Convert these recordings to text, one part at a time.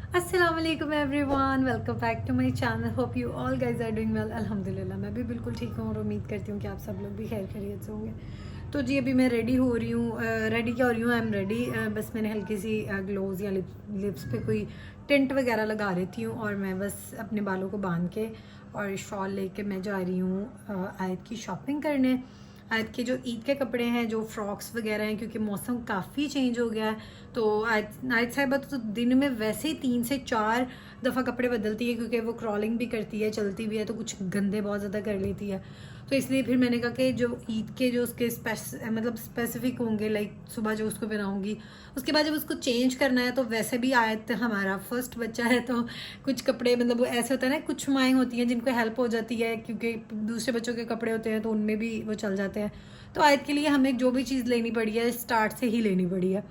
अस्सलाम वालेकुम everyone, welcome back to my channel. Hope you all guys are doing well. अल्हम्दुलिल्लाह मैं भी बिल्कुल ठीक हूँ और उम्मीद करती हूँ कि आप सब लोग भी खैर खैरियत से होंगे। तो जी अभी मैं रेडी हो रही हूँ, रेडी क्या हो रही हूँ, आई एम रेडी। बस मैंने हल्की सी ग्लोव्स या लिप्स पे कोई टिंट वगैरह लगा लेती हूँ और मैं बस अपने बालों को बांध के और शॉल लेके मैं जा रही हूँ आयत की शॉपिंग करने। आयत के जो ईद के कपड़े हैं, जो फ्रॉक्स वगैरह हैं, क्योंकि मौसम काफ़ी चेंज हो गया है। तो आयत साहिबा तो दिन में वैसे ही 3 से 4 दफ़ा कपड़े बदलती है, क्योंकि वो क्रॉलिंग भी करती है, चलती भी है, तो कुछ गंदे बहुत ज़्यादा कर लेती है। तो इसलिए फिर मैंने कहा कि जो ईद के जो उसके मतलब स्पेसिफिक होंगे, लाइक सुबह जो उसको पहनाऊँगी, उसके बाद जब उसको चेंज करना है, तो वैसे भी आयत हमारा फर्स्ट बच्चा है, तो कुछ कपड़े मतलब ऐसे होता है ना, कुछ माएँ होती हैं जिनको हेल्प हो जाती है, क्योंकि दूसरे बच्चों के कपड़े होते हैं तो उनमें भी वो चल जाते हैं। तो आयत के लिए हमें जो भी चीज़ लेनी पड़ी है स्टार्ट से ही लेनी पड़ी है।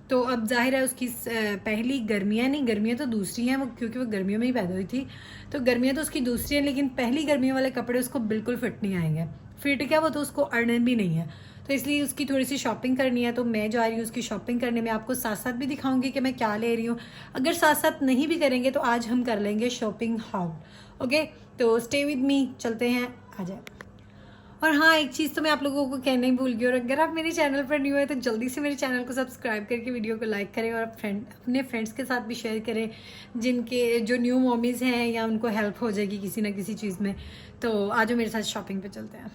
तो अब जाहिर है उसकी पहली गर्मियाँ नहीं, गर्मियाँ तो दूसरी हैं वो, क्योंकि वो गर्मियों में ही पैदा हुई थी, तो गर्मियाँ तो उसकी दूसरी हैं, लेकिन पहली गर्मियों वाले कपड़े उसको बिल्कुल फिट नहीं आएंगे। फिट क्या, वो तो उसको अर्न भी नहीं है। तो इसलिए उसकी थोड़ी सी शॉपिंग करनी है, तो मैं जा रही हूँ उसकी शॉपिंग करने में। आपको साथ साथ भी दिखाऊंगी कि मैं क्या ले रही हूँ। अगर साथ साथ नहीं भी करेंगे तो आज हम कर लेंगे शॉपिंग हाउल। ओके, तो स्टे विद मी, चलते हैं, आ जाए। और हाँ, एक चीज़ तो मैं आप लोगों को कहना ही भूल गई, और अगर आप मेरे चैनल पर न्यू है तो जल्दी से मेरे चैनल को सब्सक्राइब करके वीडियो को लाइक करें और अपने फ्रेंड्स के साथ भी शेयर करें, जिनके जो न्यू मॉमीज़ हैं या उनको हेल्प हो जाएगी किसी ना किसी चीज़ में। तो आज मेरे साथ शॉपिंग पे चलते हैं।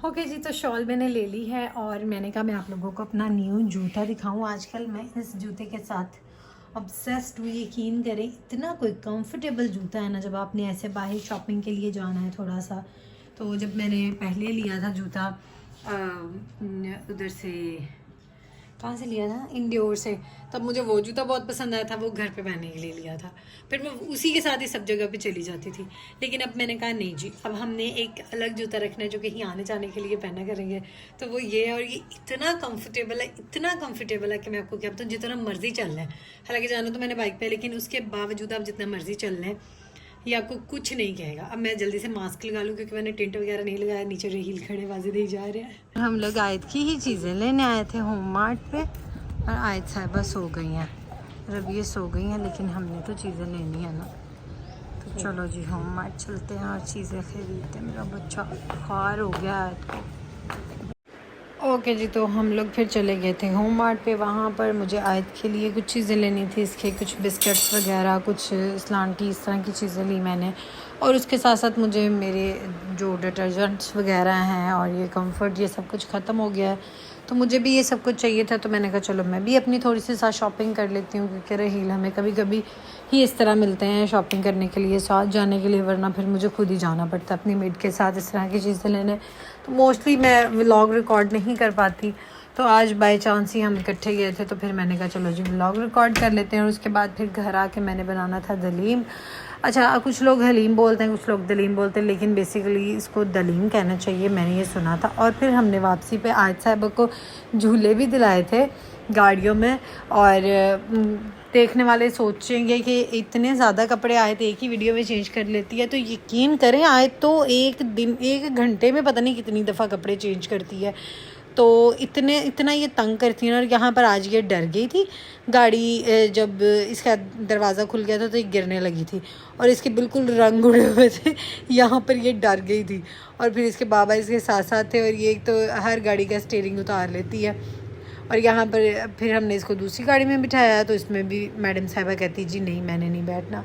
ओके जी, तो शॉल मैंने ले ली है और मैंने कहा मैं आप लोगों को अपना न्यू जूता दिखाऊँ। आजकल मैं इस जूते के साथ ऑब्सेस्ड हुई, यकीन करें, इतना कोई कंफर्टेबल जूता है ना, जब आपने ऐसे बाहर शॉपिंग के लिए जाना है थोड़ा सा। तो जब मैंने पहले लिया था जूता उधर से, कहाँ से लिया था, इंडियोर से, तब मुझे वो जूता बहुत पसंद आया था, वो घर पे पहनने के लिए लिया था। फिर मैं उसी के साथ ही सब जगह पे चली जाती थी। लेकिन अब मैंने कहा नहीं जी, अब हमने एक अलग जूता रखना है जो कहीं आने जाने के लिए पहना करेंगे। तो वो ये है, और ये इतना कंफर्टेबल है, इतना कंफर्टेबल है कि मैं आपको क्या बताऊँ, जितना मर्जी चल रहा है। हालांकि जाना तो मैंने बाइक पे, लेकिन उसके बावजूद आप जितना मर्जी चल रहे हैं, ये आपको कुछ नहीं कहेगा। अब मैं जल्दी से मास्क लगा लूँ, क्योंकि मैंने टेंट वगैरह नहीं लगाया, नीचे हील खड़े बाजी नहीं जा रहे हैं। हम लोग आयत की ही चीज़ें लेने आए थे होम मार्ट पे, और आयत साहिबा सो गई हैं, रबिया सो गई हैं, लेकिन हमने तो चीज़ें लेनी है ना। तो चलो जी होम मार्ट चलते हैं और चीज़ें खरीदते हैं। मेरा बच्चा बुखार हो गया आयत को। ओके जी, तो हम लोग फिर चले गए थे होम मार्ट पे। वहाँ पर मुझे आयत के लिए कुछ चीज़ें लेनी थी, इसके कुछ बिस्किट्स वगैरह, कुछ स्लांटी, इस तरह की चीज़ें ली मैंने। और उसके साथ साथ मुझे मेरे जो डिटर्जेंट्स वगैरह हैं और ये कंफर्ट, ये सब कुछ ख़त्म हो गया है, तो मुझे भी ये सब कुछ चाहिए था। तो मैंने कहा चलो मैं भी अपनी थोड़ी सी साथ शॉपिंग कर लेती हूँ, क्योंकि रहील हमें कभी कभी ही इस तरह मिलते हैं शॉपिंग करने के लिए, साथ जाने के लिए, वरना फिर मुझे खुद ही जाना पड़ता अपनी मेड के साथ इस तरह की चीज़ें लेने। तो मोस्टली मैं व्लॉग रिकॉर्ड नहीं कर पाती, तो आज बाय चांस ही हम इकट्ठे गए थे, तो फिर मैंने कहा चलो जी व्लॉग रिकॉर्ड कर लेते हैं। और उसके बाद फिर घर आके मैंने बनाना था दलीम। अच्छा, कुछ लोग हलीम बोलते हैं, कुछ लोग दलीम बोलते हैं, लेकिन बेसिकली इसको दलीम कहना चाहिए, मैंने ये सुना था। और फिर हमने वापसी पे आयत साहिबा को झूले भी दिलाए थे गाड़ियों में। और देखने वाले सोचेंगे कि इतने ज़्यादा कपड़े आए थे एक ही वीडियो में चेंज कर लेती है, तो यकीन करें आए तो एक दिन, एक घंटे में पता नहीं कितनी दफ़ा कपड़े चेंज करती है। तो इतना ये तंग करती है। और यहाँ पर आज ये डर गई थी गाड़ी, जब इसका दरवाज़ा खुल गया था तो ये गिरने लगी थी, और इसके बिल्कुल रंग उड़े हुए थे। यहाँ पर ये डर गई थी, और फिर इसके बाबा इसके साथ साथ थे, और ये तो हर गाड़ी का स्टीयरिंग उतार लेती है। और यहाँ पर फिर हमने इसको दूसरी गाड़ी में बिठाया, तो इसमें भी मैडम साहिबा कहती जी नहीं, मैंने नहीं बैठना।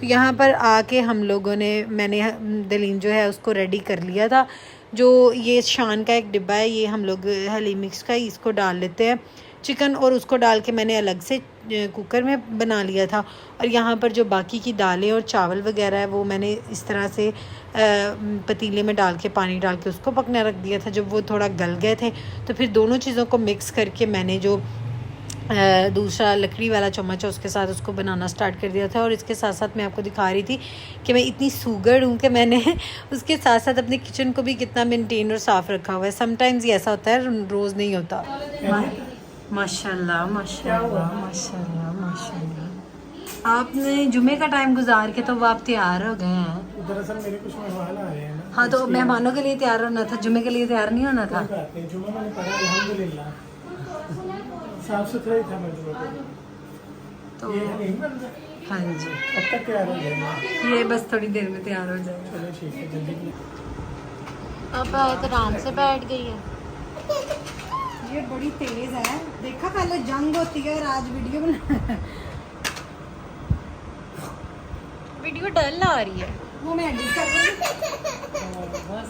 तो यहाँ पर आके हम लोगों ने, मैंने दलीम जो है उसको रेडी कर लिया था। जो ये शान का एक डिब्बा है, ये हम लोग हली मिक्स का, इसको डाल लेते हैं चिकन, और उसको डाल के मैंने अलग से कुकर में बना लिया था। और यहाँ पर जो बाकी की दालें और चावल वगैरह है, वो मैंने इस तरह से पतीले में डाल के, पानी डाल के उसको पकने रख दिया था। जब वो थोड़ा गल गए थे, तो फिर दोनों चीज़ों को मिक्स करके मैंने जो दूसरा लकड़ी वाला चम्मच है उसके साथ उसको बनाना स्टार्ट कर दिया था। और इसके साथ साथ मैं आपको दिखा रही थी कि मैं इतनी सूगड़ हूँ कि मैंने उसके साथ साथ अपने किचन को भी कितना मेंटेन और साफ़ रखा हुआ है। समटाइम्स ये ऐसा होता है, रोज़ नहीं होता। माशाल्लाह माशाल्लाह माशाल्लाह माशाल्लाह। आपने जुमे का टाइम गुजार के तो वो आप तैयार हो गए हैं। दरअसल मेरे कुछ मेहमान आ रहे हैं ना, हाँ, तो मेहमानों के लिए तैयार होना था, जुमे के लिए तैयार नहीं होना था। जुम्मा मैंने पढ़ा अल्हम्दुलिल्लाह, साफ सुथरा ही था मजबूत। तो ये हलीम बन रहा है। हाँ जी, कब तक तैयार हो जाएगा? ये बस थोड़ी देर में तैयार हो जाएगा। चलो ठीक है, जल्दी। अब आराम से बैठ गई है। ये बड़ी तेज है, देखा पहले जंग होती है और आज वीडियो बना। वीडियो डल आ रही है, वो मैं एडिट कर रही हूँ। बस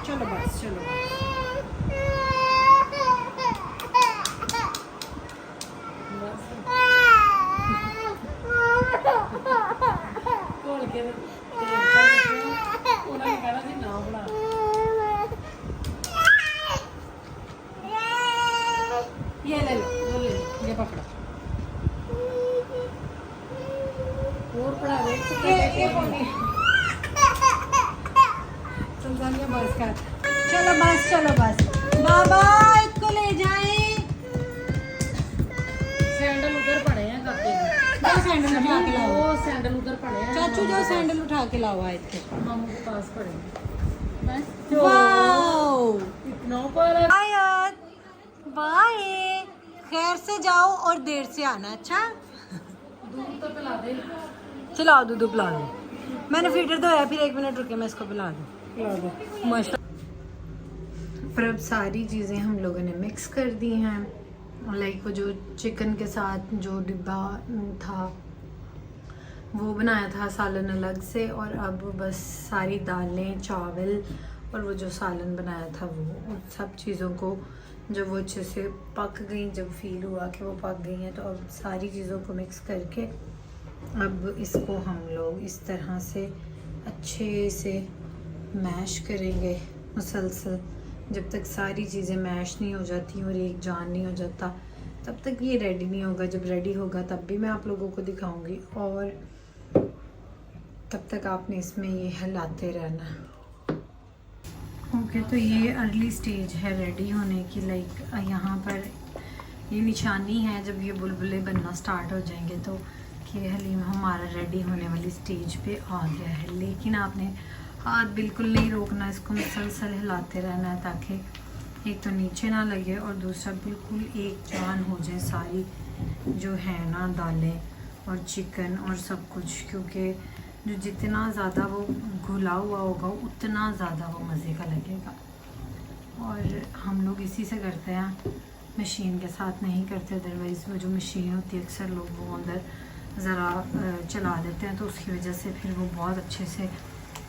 चलो बस, चलो खोल के उन्होंने कहना जी ना बना। ये ले लो, वो ले लो, ये पकड़ो। और पढ़ा दे ये कौन है? संसानिया बस कर। चलो बस, चलो बस। बाबा इसको ले जाए। सैंडल उधर पड़े हैं काके जाओ सैंडल उठा के लाओ। वो सैंडल उधर पड़े हैं चाचू जाओ सैंडल उठा के लाओ आए थे। मामू के पास पड़े हैं। वाओ, इतना ऊपर है। आयत बाय, खैर से जाओ और देर से आना। अच्छा, दूध तो पिला दे। चलाओ, दूध पिला दो। मैंने फीडर धोया, फिर 1 मिनट रुके, मैं इसको पिला दूँ। पिला दे। माशा। पर अब सारी चीज़ें हम लोगों ने मिक्स कर दी हैं। लाइक वो जो चिकन के साथ जो डिब्बा था वो बनाया था सालन अलग से, और अब बस सारी दालें, चावल और वो जो सालन बनाया था वो, उन सब चीज़ों को जब वो अच्छे से पक गई, जब फील हुआ कि वो पक गई हैं, तो अब सारी चीज़ों को मिक्स करके अब इसको हम लोग इस तरह से अच्छे से मैश करेंगे मुसलसल, जब तक सारी चीज़ें मैश नहीं हो जाती और एक जान नहीं हो जाता तब तक ये रेडी नहीं होगा। जब रेडी होगा तब भी मैं आप लोगों को दिखाऊंगी, और तब तक आपने इसमें ये हिलाते रहना। ओके, तो ये अर्ली स्टेज है रेडी होने की। लाइक यहाँ पर ये निशानी है जब ये बुलबुले बनना स्टार्ट हो जाएंगे तो कि हलीम हमारा रेडी होने वाली स्टेज पे आ गया है। लेकिन आपने हाथ बिल्कुल नहीं रोकना, इसको मुसलसल हिलाते रहना है ताकि एक तो नीचे ना लगे और दूसरा बिल्कुल एक जान हो जाए सारी जो है ना दालें और चिकन और सब कुछ, क्योंकि जो जितना ज़्यादा वो घुला हुआ होगा उतना ज़्यादा वो मज़े का लगेगा। और हम लोग इसी से करते हैं, मशीन के साथ नहीं करते। अदरवाइज़ वो जो मशीन होती है अक्सर लोग वो अंदर ज़रा चला देते हैं तो उसकी वजह से फिर वो बहुत अच्छे से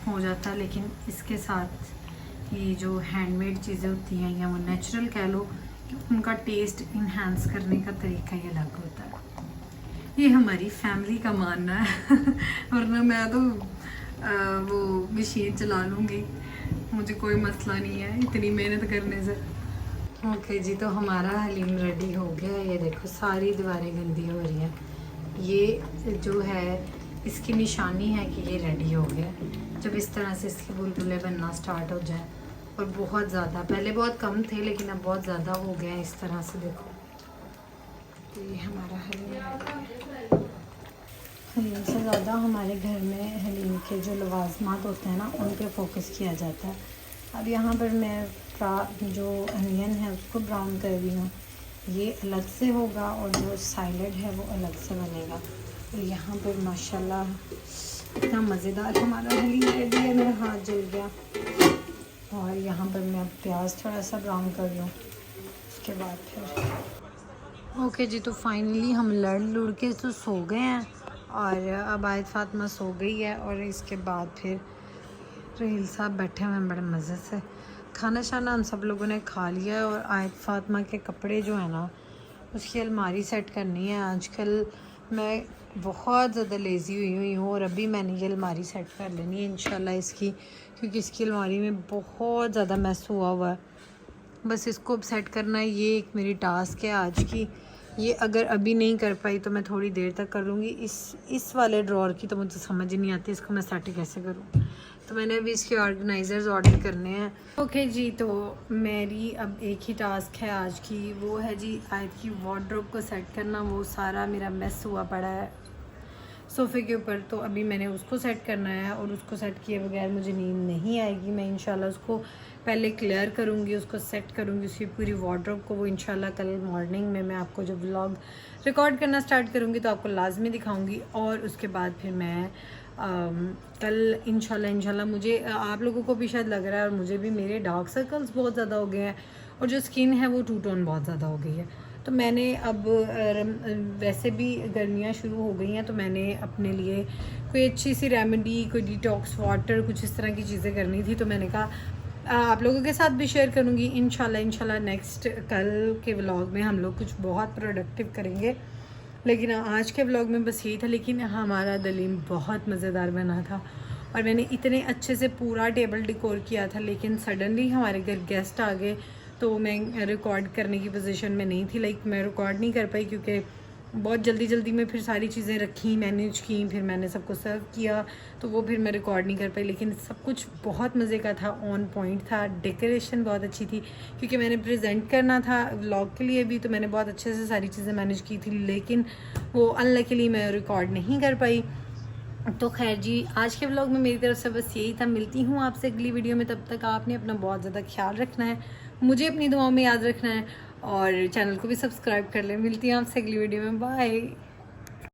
हो जाता है। लेकिन इसके साथ ये जो हैंडमेड चीज़ें होती हैं या वो नेचुरल कह लो कि उनका टेस्ट इन्हांस करने का तरीका ही अलग होता है। ये हमारी फैमिली का मानना है वरना मैं तो वो मशीन चला लूँगी, मुझे कोई मसला नहीं है इतनी मेहनत करने से। ओके जी, तो हमारा हलीम रेडी हो गया। ये देखो सारी दीवारें गंदी हो रही हैं, ये जो है इसकी निशानी है कि ये रेडी हो गया। जब इस तरह से इसके बुलबुले बनना स्टार्ट हो जाए, और बहुत ज़्यादा, पहले बहुत कम थे लेकिन अब बहुत ज़्यादा हो गए हैं इस तरह से। देखो तो ये हमारा हलीम से ज़्यादा हमारे घर में हलीम के जो लवाजमात होते हैं ना उन पे फोकस किया जाता है। अब यहाँ पर मैं जो अनियन है उसको ब्राउन कर रही हूँ, ये अलग से होगा और जो सैलड है वो अलग से बनेगा। तो यहाँ पर माशाल्लाह इतना मज़ेदार हमारा हलीम रेडी है, मेरा हाथ जल गया। और यहाँ पर मैं अब प्याज थोड़ा सा ब्राउन कर लूँ, उसके बाद फिर ओके जी। तो फाइनली हम लड़ के तो सो गए हैं, और अब आयत फातिमा सो गई है, और इसके बाद फिर रहील साहब बैठे हुए हैं बड़े मज़े से। खाना शाना हम सब लोगों ने खा लिया है, और आयत फातिमा के कपड़े जो है ना उसकी अलमारी सेट करनी है। आजकल मैं बहुत ज़्यादा लेज़ी हुई हूँ और अभी मैंने ये अलमारी सेट कर लेनी है इंशाल्लाह इसकी, क्योंकि इसकी अलमारी में बहुत ज़्यादा मैस हुआ है। बस इसको अब सेट करना है, ये एक मेरी टास्क है आज की। ये अगर अभी नहीं कर पाई तो मैं थोड़ी देर तक कर लूँगी। इस वाले ड्रॉर की तो मुझे समझ ही नहीं आती इसको मैं सेट कैसे करूँ, तो मैंने अभी इसके ऑर्गेनाइज़र्स ऑर्डर करने हैं। ओके जी, तो मेरी अब एक ही टास्क है आज की, वो है जी आयत की वार्डरोब को सेट करना। वो सारा मेरा मेस हुआ पड़ा है, सोफ़े के ऊपर, तो अभी मैंने उसको सेट करना है और उसको सेट किए बगैर मुझे नींद नहीं आएगी। मैं इंशाल्लाह उसको पहले क्लियर करूँगी, उसको सेट करूँगी, उसकी पूरी वार्डरोब को। वो इंशाल्लाह कल मॉर्निंग में मैं आपको जब व्लॉग रिकॉर्ड करना स्टार्ट करूँगी तो आपको लाजमी दिखाऊँगी। और उसके बाद फिर मैं कल इंशाल्लाह मुझे आप लोगों को भी शायद लग रहा है और मुझे भी, मेरे डार्क सर्कल्स बहुत ज़्यादा हो गए हैं और जो स्किन है वो टू टोन बहुत ज़्यादा हो गई है। तो मैंने अब वैसे भी गर्मियाँ शुरू हो गई हैं तो मैंने अपने लिए कोई अच्छी सी रेमेडी, कोई डिटॉक्स वाटर, कुछ इस तरह की चीज़ें करनी थी। तो मैंने कहा आप लोगों के साथ भी शेयर करूँगी इंशाल्लाह नेक्स्ट कल के व्लॉग में हम लोग कुछ बहुत प्रोडक्टिव करेंगे। लेकिन आज के व्लॉग में बस यही था। लेकिन हमारा दलीम बहुत मज़ेदार बना था और मैंने इतने अच्छे से पूरा टेबल डेकोर किया था, लेकिन सडनली हमारे घर गेस्ट आ गए तो मैं रिकॉर्ड करने की पोजीशन में नहीं थी। मैं रिकॉर्ड नहीं कर पाई क्योंकि बहुत जल्दी में फिर सारी चीज़ें रखी, मैनेज की, फिर मैंने सबको सर्व किया, तो वो फिर मैं रिकॉर्ड नहीं कर पाई। लेकिन सब कुछ बहुत मज़े का था, ऑन पॉइंट था, डेकोरेशन बहुत अच्छी थी क्योंकि मैंने प्रेजेंट करना था व्लॉग के लिए भी, तो मैंने बहुत अच्छे से सारी चीज़ें मैनेज की थी। लेकिन वो अनलकीली मैं रिकॉर्ड नहीं कर पाई। तो खैर जी, आज के व्लॉग में मेरी तरफ से बस यही था। मिलती हूँ आपसे अगली वीडियो में। तब तक आपने अपना बहुत ज़्यादा ख्याल रखना है, मुझे अपनी दुआओं में याद रखना है और चैनल को भी सब्सक्राइब कर लें। मिलती हूँ आपसे अगली वीडियो में। बाय।